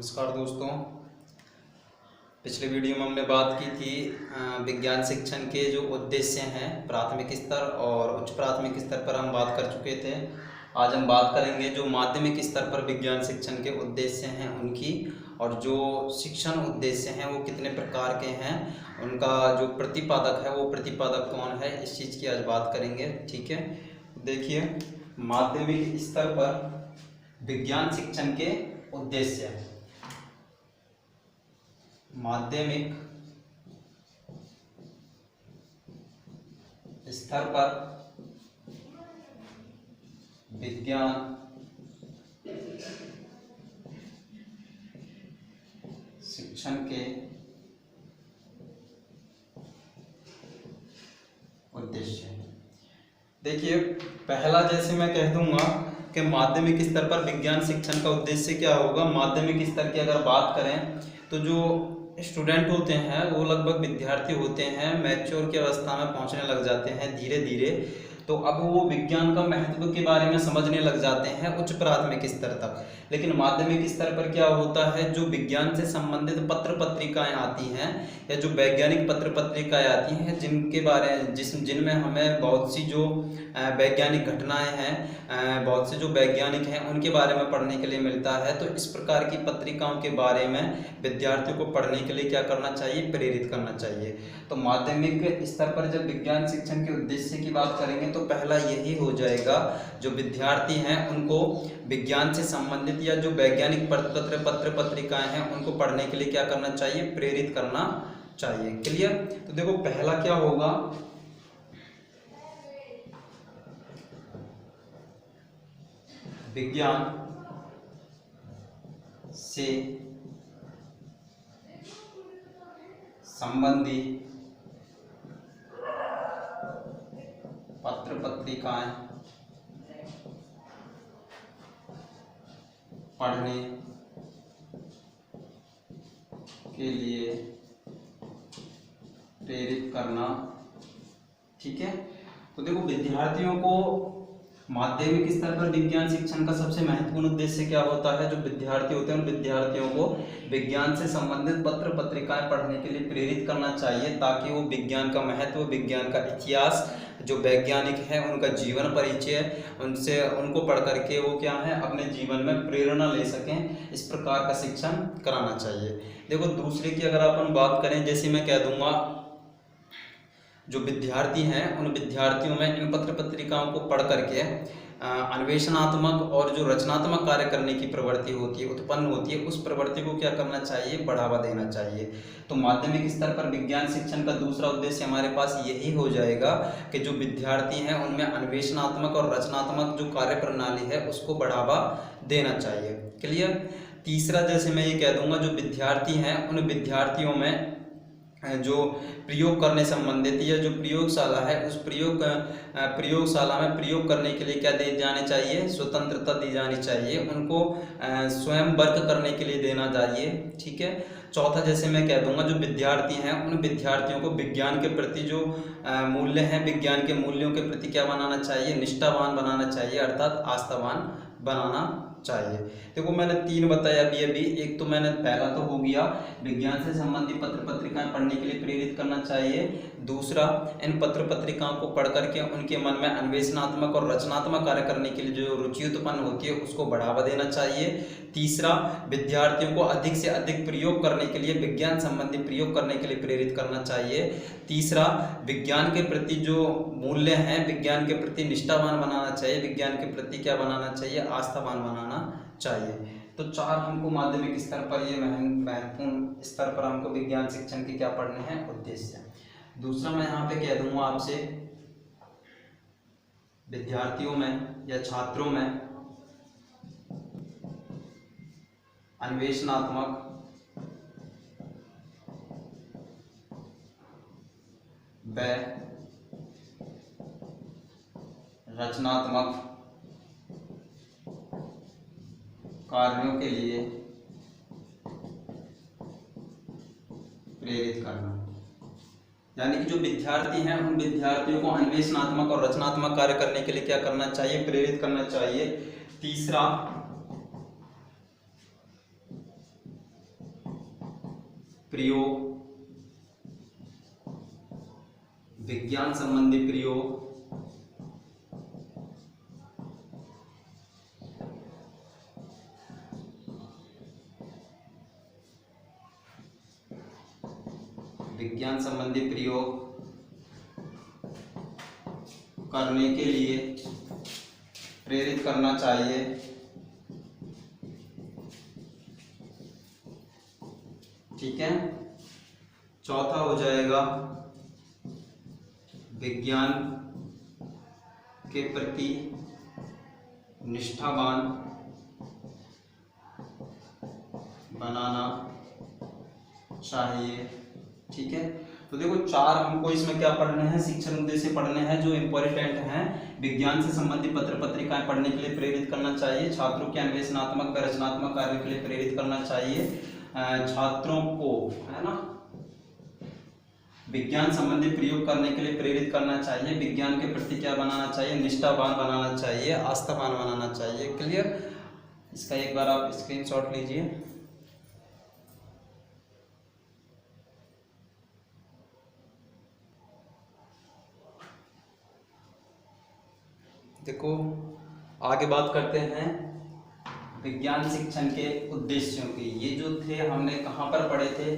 नमस्कार दोस्तों। पिछले वीडियो में हमने बात की थी विज्ञान शिक्षण के जो उद्देश्य हैं प्राथमिक स्तर और उच्च प्राथमिक स्तर पर हम बात कर चुके थे। आज हम बात करेंगे जो माध्यमिक स्तर पर विज्ञान शिक्षण के उद्देश्य हैं उनकी, और जो शिक्षण उद्देश्य हैं वो कितने प्रकार के हैं, उनका जो प्रतिपादक है वो प्रतिपादक कौन है, इस चीज़ की आज बात करेंगे। ठीक है, देखिए माध्यमिक स्तर पर विज्ञान शिक्षण के उद्देश्य। माध्यमिक स्तर पर विज्ञान शिक्षण के उद्देश्य। देखिए पहला, जैसे मैं कह दूंगा कि माध्यमिक स्तर पर विज्ञान शिक्षण का उद्देश्य क्या होगा। माध्यमिक स्तर की अगर बात करें तो जो स्टूडेंट होते हैं वो लगभग विद्यार्थी होते हैं, मैच्योर की अवस्था में पहुंचने लग जाते हैं धीरे धीरे, तो अब वो विज्ञान का महत्व के बारे में समझने लग जाते हैं उच्च प्राथमिक स्तर तक। लेकिन माध्यमिक स्तर पर क्या होता है, जो विज्ञान से संबंधित पत्र पत्रिकाएं आती हैं या जो वैज्ञानिक पत्र पत्रिकाएं आती हैं जिनमें हमें बहुत सी जो वैज्ञानिक घटनाएं हैं, बहुत से जो वैज्ञानिक हैं उनके बारे में पढ़ने के लिए मिलता है। तो इस प्रकार की पत्रिकाओं के बारे में विद्यार्थियों को पढ़ने के लिए क्या करना चाहिए, प्रेरित करना चाहिए। तो माध्यमिक स्तर पर जब विज्ञान शिक्षण के उद्देश्य की बात करेंगे तो पहला यही हो जाएगा, जो विद्यार्थी हैं उनको विज्ञान से संबंधित या जो वैज्ञानिक पत्र पत्रिकाएं हैं उनको पढ़ने के लिए क्या करना चाहिए, प्रेरित करना चाहिए। क्लियर। तो देखो पहला क्या होगा, विज्ञान से संबंधी पत्र पत्रिकाएं पढ़ने के लिए प्रेरित करना। ठीक है, तो देखो विद्यार्थियों को माध्यमिक स्तर पर विज्ञान शिक्षण का सबसे महत्वपूर्ण उद्देश्य क्या होता है, जो विद्यार्थी होते हैं उन विद्यार्थियों को विज्ञान से संबंधित पत्र पत्रिकाएं पढ़ने के लिए प्रेरित करना चाहिए, ताकि वो विज्ञान का महत्व, विज्ञान का इतिहास, जो वैज्ञानिक हैं उनका जीवन परिचय, उनको पढ़ करके वो क्या है अपने जीवन में प्रेरणा ले सकें। इस प्रकार का शिक्षण कराना चाहिए। देखो दूसरे की अगर अपन बात करें, जैसे मैं कह दूंगा जो विद्यार्थी हैं उन विद्यार्थियों में इन पत्र पत्रिकाओं को पढ़ करके अन्वेषणात्मक और जो रचनात्मक कार्य करने की प्रवृत्ति होती है, उत्पन्न होती है, उस प्रवृत्ति को क्या करना चाहिए, बढ़ावा देना चाहिए। तो माध्यमिक स्तर पर विज्ञान शिक्षण का दूसरा उद्देश्य हमारे पास यही हो जाएगा कि जो विद्यार्थी हैं उनमें अन्वेषणात्मक और रचनात्मक जो कार्य प्रणाली है उसको बढ़ावा देना चाहिए। क्लियर। तीसरा, जैसे मैं ये कह दूंगा, जो विद्यार्थी हैं उन विद्यार्थियों में जो प्रयोग करने संबंधित या जो प्रयोगशाला है उस प्रयोगशाला में प्रयोग करने के लिए क्या दे जाने चाहिए, स्वतंत्रता दी जानी चाहिए, उनको स्वयं वर्क करने के लिए देना चाहिए। ठीक है। चौथा, जैसे मैं कह दूंगा, जो विद्यार्थी हैं उन विद्यार्थियों को विज्ञान के प्रति जो मूल्य हैं, विज्ञान के मूल्यों के प्रति क्या बनाना चाहिए, निष्ठावान बनाना चाहिए, अर्थात आस्थावान बनाना चाहिए। देखो मैंने तीन बताया अभी। एक तो मैंने पहला तो हो गया विज्ञान से संबंधित पत्र पत्रिकाएं पढ़ने के लिए प्रेरित करना चाहिए। दूसरा, इन पत्र पत्रिकाओं को पढ़ करके उनके मन में अन्वेषणात्मक और रचनात्मक कार्य करने के लिए जो रुचि उत्पन्न होती है उसको बढ़ावा देना चाहिए। तीसरा, विद्यार्थियों को अधिक से अधिक प्रयोग करने के लिए, विज्ञान संबंधी प्रयोग करने के लिए प्रेरित करना चाहिए। तीसरा, विज्ञान के प्रति जो मूल्य हैं, विज्ञान के प्रति निष्ठावान बनाना चाहिए, विज्ञान के प्रति क्या बनाना चाहिए, आस्थावान बनाना चाहिए। तो चार हमको माध्यमिक स्तर पर, ये महत्वपूर्ण स्तर पर हमको विज्ञान शिक्षण के क्या पढ़ने हैं, उद्देश्य। दूसरा मैं यहाँ पे कह दूंगा आपसे, विद्यार्थियों में या छात्रों में अन्वेषणात्मक व रचनात्मक कार्यों के लिए प्रेरित करना। यानी कि जो विद्यार्थी हैं उन विद्यार्थियों को अन्वेषणात्मक और रचनात्मक कार्य करने के लिए क्या करना चाहिए, प्रेरित करना चाहिए। तीसरा, प्रयोग, विज्ञान संबंधी प्रयोग, विज्ञान संबंधी प्रयोग करने के लिए प्रेरित करना चाहिए। ठीक है, चौथा हो जाएगा विज्ञान के प्रति निष्ठावान बनाना चाहिए। ठीक है, तो देखो चार हमको इसमें क्या पढ़ने हैं, शिक्षण उद्देश्य पढ़ने हैं जो इम्पोर्टेंट हैं। विज्ञान से संबंधित पत्र पत्रिकाएं पढ़ने के लिए प्रेरित करना चाहिए, छात्रों के अन्वेषणात्मक व रचनात्मक कार्य के लिए प्रेरित करना चाहिए, छात्रों को, है ना, विज्ञान संबंधी प्रयोग करने के लिए प्रेरित करना चाहिए, विज्ञान के प्रति क्या बनाना चाहिए, निष्ठावान बनाना चाहिए, आस्थावान बनाना चाहिए। क्लियर, इसका एक बार आप स्क्रीनशॉट लीजिए। देखो आगे बात करते हैं विज्ञान शिक्षण के उद्देश्यों की। ये जो थे हमने कहाँ पर पढ़े थे,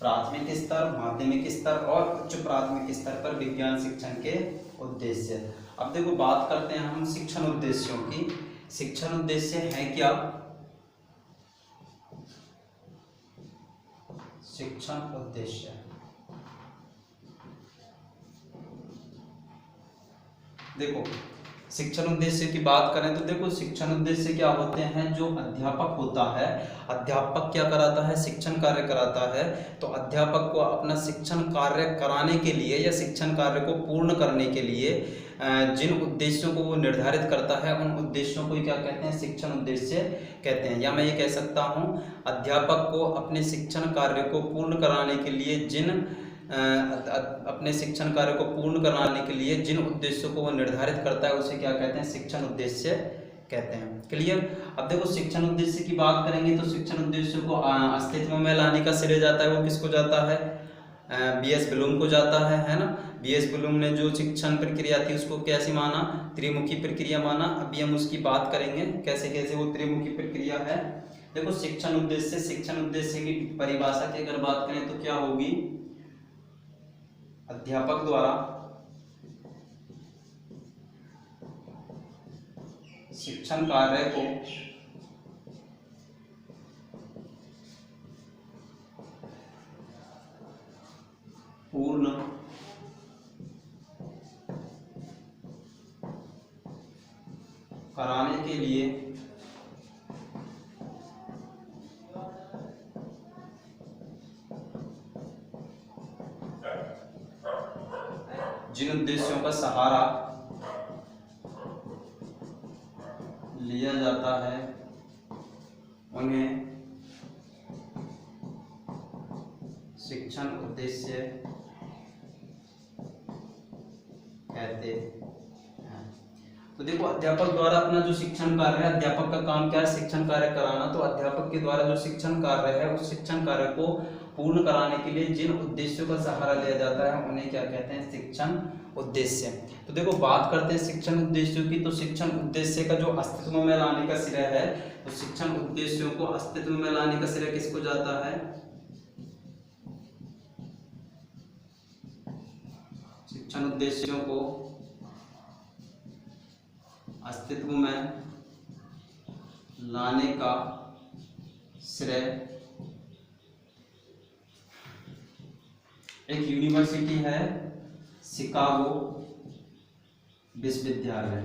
प्राथमिक स्तर, माध्यमिक स्तर और उच्च प्राथमिक स्तर पर विज्ञान शिक्षण के उद्देश्य। अब देखो बात करते हैं हम शिक्षण उद्देश्यों की। शिक्षण उद्देश्य है क्या, शिक्षण उद्देश्य देखो शिक्षण उद्देश्य की बात करें तो देखो शिक्षण उद्देश्य क्या होते हैं, जो अध्यापक होता है, अध्यापक क्या कराता है, शिक्षण कार्य कराता है। तो अध्यापक को अपना शिक्षण कार्य कराने के लिए या शिक्षण कार्य को पूर्ण करने के लिए जिन उद्देश्यों को वो निर्धारित करता है, उन उद्देश्यों को क्या कहते हैं, शिक्षण उद्देश्य कहते हैं। या मैं ये कह सकता हूँ, अध्यापक को अपने शिक्षण कार्य को पूर्ण कराने के लिए अपने शिक्षण कार्य को पूर्ण कराने के लिए जिन उद्देश्यों को वो निर्धारित करता है, उसे क्या कहते हैं, शिक्षण उद्देश्य कहते हैं। क्लियर। अब देखो शिक्षण उद्देश्य की बात करेंगे तो शिक्षण उद्देश्य को अस्तित्व में लाने का श्रेय जाता है, वो किसको जाता है, बीएस ब्लूम को जाता है ना। बीएस ब्लूम ने जो शिक्षण प्रक्रिया थी उसको कैसी माना, त्रिमुखी प्रक्रिया माना। अभी हम उसकी बात करेंगे कैसे कैसे वो त्रिमुखी प्रक्रिया है। देखो शिक्षण उद्देश्य की परिभाषा की अगर बात करें तो क्या होगी, अध्यापक द्वारा शिक्षण कार्य को पूर्ण कराने के लिए जिन उद्देश्यों का सहारा लिया जाता है उन्हें शिक्षण उद्देश्य कहते हैं। तो देखो अध्यापक द्वारा अपना जो शिक्षण कार्य है, अध्यापक का काम क्या है, शिक्षण कार्य कराना। तो अध्यापक के द्वारा जो शिक्षण कार्य है, उस शिक्षण कार्य को पूर्ण कराने के लिए जिन उद्देश्यों का सहारा लिया जाता है उन्हें क्या कहते हैं, शिक्षण उद्देश्य। तो देखो बात करते हैं शिक्षण उद्देश्यों की। तो शिक्षण उद्देश्य का जो अस्तित्व में लाने का श्रेय है, तो शिक्षण उद्देश्यों को अस्तित्व में लाने का श्रेय किसको जाता है, शिक्षण उद्देश्यों को अस्तित्व में लाने का श्रेय एक यूनिवर्सिटी है, शिकागो विश्वविद्यालय।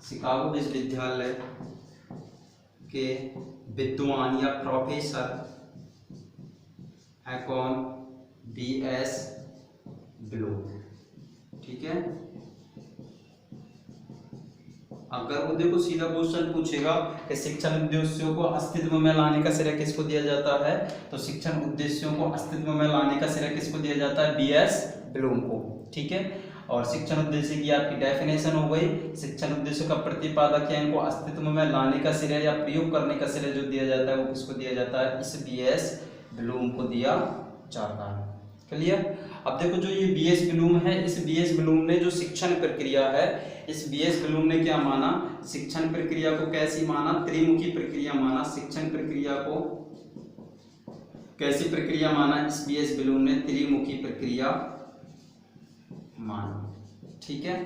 शिकागो विश्वविद्यालय के विद्वान या प्रोफेसर है कौन, बीएस ब्लूम। ठीक है, अगर वो देखो सीधा क्वेश्चन पूछेगा कि शिक्षण उद्देश्यों को अस्तित्व में लाने का श्रेय किसको दिया जाता है, तो शिक्षण उद्देश्यों को अस्तित्व में लाने का श्रेय किसको दिया जाता है, बीएस ब्लूम को। ठीक है, और शिक्षण उद्देश्य की आपकी डेफिनेशन हो गई। शिक्षण उद्देश्य का प्रतिपादक या इनको अस्तित्व में लाने का श्रेय या प्रयोग करने का श्रेय जो दिया जाता है वो किसको दिया जाता है, इस बीएस ब्लूम को दिया जाता है। क्लियर। अब देखो जो ये बीएस ब्लूम है, इस बीएस ब्लूम ने जो शिक्षण प्रक्रिया है, इस बीएस ब्लूम ने क्या माना, शिक्षण प्रक्रिया को कैसी माना, त्रिमुखी प्रक्रिया माना। शिक्षण प्रक्रिया को कैसी प्रक्रिया माना, इस बीएस ब्लूम ने त्रिमुखी प्रक्रिया माना। ठीक है,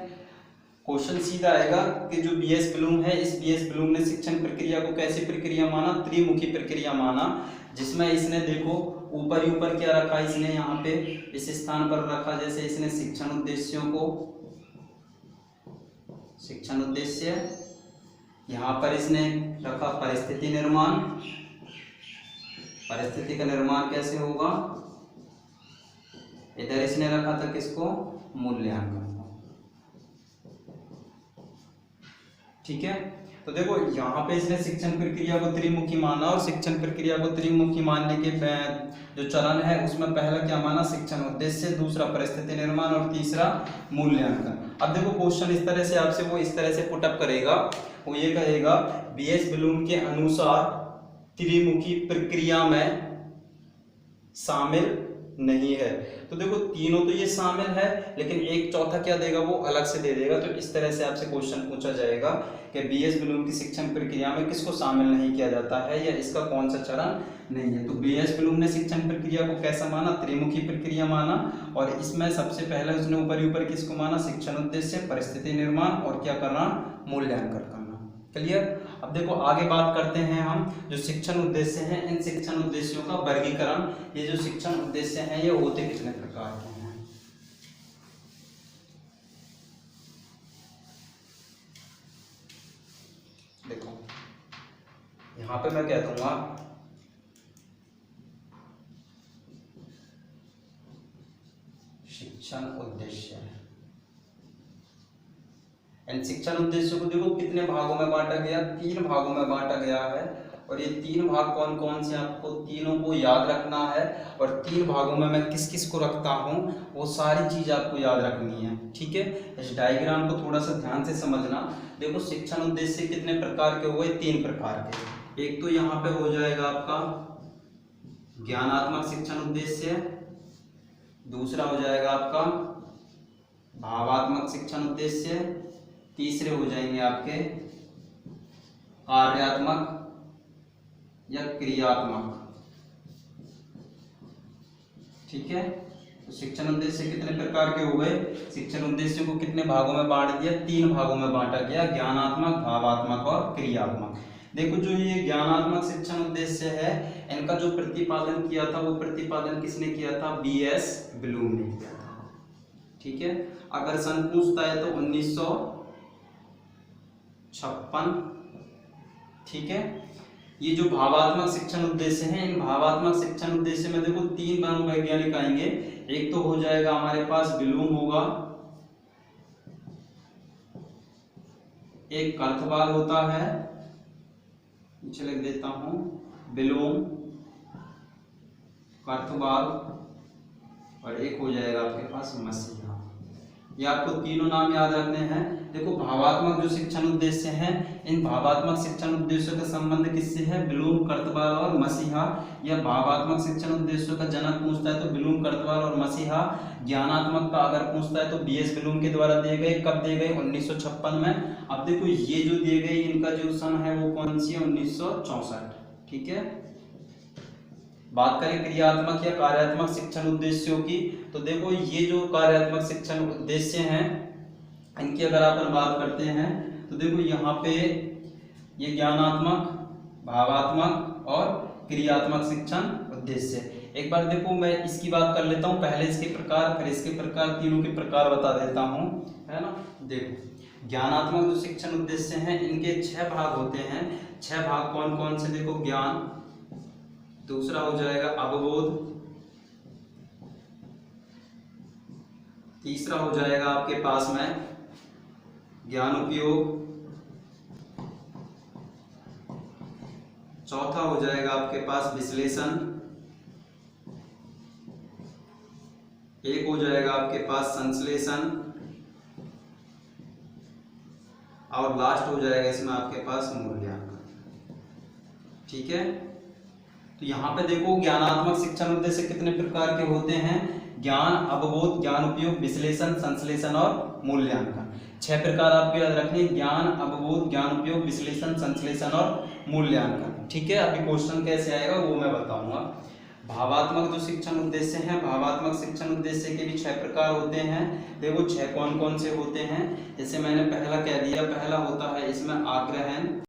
क्वेश्चन सीधा आएगा कि जो बीएस ब्लूम है, इस बीएस ब्लूम ने शिक्षण प्रक्रिया को कैसी प्रक्रिया माना, त्रिमुखी प्रक्रिया माना, जिसमें इसने देखो ऊपर ही ऊपर क्या रखा, इसने यहाँ पे इस स्थान पर रखा, जैसे इसने शिक्षण उद्देश्यों को, शिक्षण उद्देश्य, यहाँ पर इसने रखा परिस्थिति निर्माण। परिस्थिति का निर्माण कैसे होगा, इधर इसने रखा था किसको, मूल्यांकन। ठीक है, तो देखो यहाँ पे इसने शिक्षण प्रक्रिया को त्रिमुखी माना, और शिक्षण प्रक्रिया को त्रिमुखी मानने के जो चरण है उसमें पहला क्या माना, शिक्षण उद्देश्य, दूसरा परिस्थिति निर्माण और तीसरा मूल्यांकन। अब देखो क्वेश्चन इस तरह से आपसे वो इस तरह से पुटअप करेगा, वो ये कहेगा बीएस ब्लूम के अनुसार त्रिमुखी प्रक्रिया में शामिल नहीं है। तो देखो तीनों तो ये शामिल है, लेकिन एक चौथा क्या देगा, वो अलग से दे देगा। तो इस तरह से आपसे क्वेश्चन पूछा जाएगा कि बीएस ब्लूम की शिक्षण प्रक्रिया में किसको शामिल नहीं किया जाता है, या इसका कौन सा चरण नहीं है। तो बीएस ब्लूम ने शिक्षण प्रक्रिया को कैसा माना, त्रिमुखी प्रक्रिया माना, और इसमें सबसे पहले उसने ऊपर ही ऊपर किसको माना, शिक्षण उद्देश्य, परिस्थिति निर्माण और क्या करना, मूल्यांकन करना। क्लियर। अब देखो आगे बात करते हैं हम जो शिक्षण उद्देश्य हैं, इन शिक्षण उद्देश्यों का वर्गीकरण। ये जो शिक्षण उद्देश्य हैं ये होते कितने प्रकार के हैं। देखो यहां पे मैं कह दूंगा शिक्षण उद्देश्य। इन शिक्षण उद्देश्यों को देखो कितने भागों में बांटा गया, 3 भागों में बांटा गया है। और ये 3 भाग कौन कौन से, आपको तीनों को याद रखना है। और 3 भागों में मैं किस किस को रखता हूँ वो सारी चीज आपको याद रखनी है। ठीक है, इस डायग्राम को थोड़ा सा ध्यान से समझना। देखो शिक्षण उद्देश्य कितने प्रकार के हुए, 3 प्रकार के। एक तो यहाँ पे हो जाएगा आपका ज्ञानात्मक शिक्षण उद्देश्य, दूसरा हो जाएगा आपका भावात्मक शिक्षण उद्देश्य, तीसरे हो जाएंगे आपके कार्यात्मक या क्रियात्मक। ठीक है, तो शिक्षण उद्देश्य कितने प्रकार के हो गए, शिक्षण उद्देश्य को कितने भागों में बांट दिया, 3 भागों में बांटा गया, ज्ञानात्मक, भावात्मक और क्रियात्मक। देखो जो ये ज्ञानात्मक शिक्षण उद्देश्य है, इनका जो प्रतिपादन किया था वो प्रतिपादन किसने किया था, बीएस ब्लूम ने किया था। ठीक है, अगर सन पूछता है तो 1956। ठीक है, ये जो भावात्मक शिक्षण उद्देश्य हैं, इन भावात्मक शिक्षण उद्देश्य में देखो 3 वैज्ञानिक आएंगे। एक तो हो जाएगा हमारे पास ब्लूम होगा, एक कर्थवाल होता है, नीचे लिख देता हूं, ब्लूम, कर्थवाल, और एक हो जाएगा आपके पास मसीहा। ये आपको तीनों नाम याद रखने हैं। देखो भावात्मक जो शिक्षण उद्देश्य हैं, इन भावात्मक शिक्षण उद्देश्यों का संबंध किससे है, ब्लूम, कर्तवाल और मसीहा। या भावात्मक शिक्षण उद्देश्यों का जनक पूछता है तो ब्लूम, कर्तवाल और मसीहा। ज्ञानात्मक का अगर पूछता है तो बीएस ब्लूम के द्वारा दिए गए, कब दिए गए, 1956 में। अब देखो ये जो दिए गए इनका जो सन है वो कौन सी है, 1964। ठीक है, बात करें क्रियात्मक या कार्यात्मक शिक्षण उद्देश्यों की, तो देखो ये जो कार्यात्मक शिक्षण उद्देश्य हैं इनकी अगर अपन बात करते हैं तो देखो यहाँ पे ये ज्ञानात्मक, भावात्मक और क्रियात्मक शिक्षण उद्देश्य। एक बार देखो मैं इसकी बात कर लेता हूँ, पहले इसके प्रकार फिर इसके प्रकार, तीनों के प्रकार बता देता हूँ, है ना। देखो ज्ञानात्मक जो शिक्षण उद्देश्य हैं इनके 6 भाग होते हैं। 6 भाग कौन कौन से, देखो ज्ञान, दूसरा हो जाएगा अवबोध, तीसरा हो जाएगा आपके पास में ज्ञान उपयोग, चौथा हो जाएगा आपके पास विश्लेषण, एक हो जाएगा आपके पास संश्लेषण, और लास्ट हो जाएगा इसमें आपके पास मूल्यांकन। ठीक है, तो यहाँ पे देखो ज्ञानात्मक शिक्षण उद्देश्य कितने प्रकार के होते हैं? ज्ञान, अवबोध, ज्ञान उपयोग, विश्लेषण, संश्लेषण और मूल्यांकन। 6 प्रकार आपको याद रखने, ज्ञान, अवबोध, ज्ञान उपयोग, विश्लेषण, संश्लेषण और मूल्यांकन। ठीक है, अभी क्वेश्चन कैसे आएगा वो मैं बताऊंगा। भावात्मक जो शिक्षण उद्देश्य हैं, भावात्मक शिक्षण उद्देश्य के भी 6 प्रकार होते हैं। देखो 6 कौन कौन से होते हैं, जैसे मैंने पहला कह दिया, पहला होता है इसमें आग्रहण,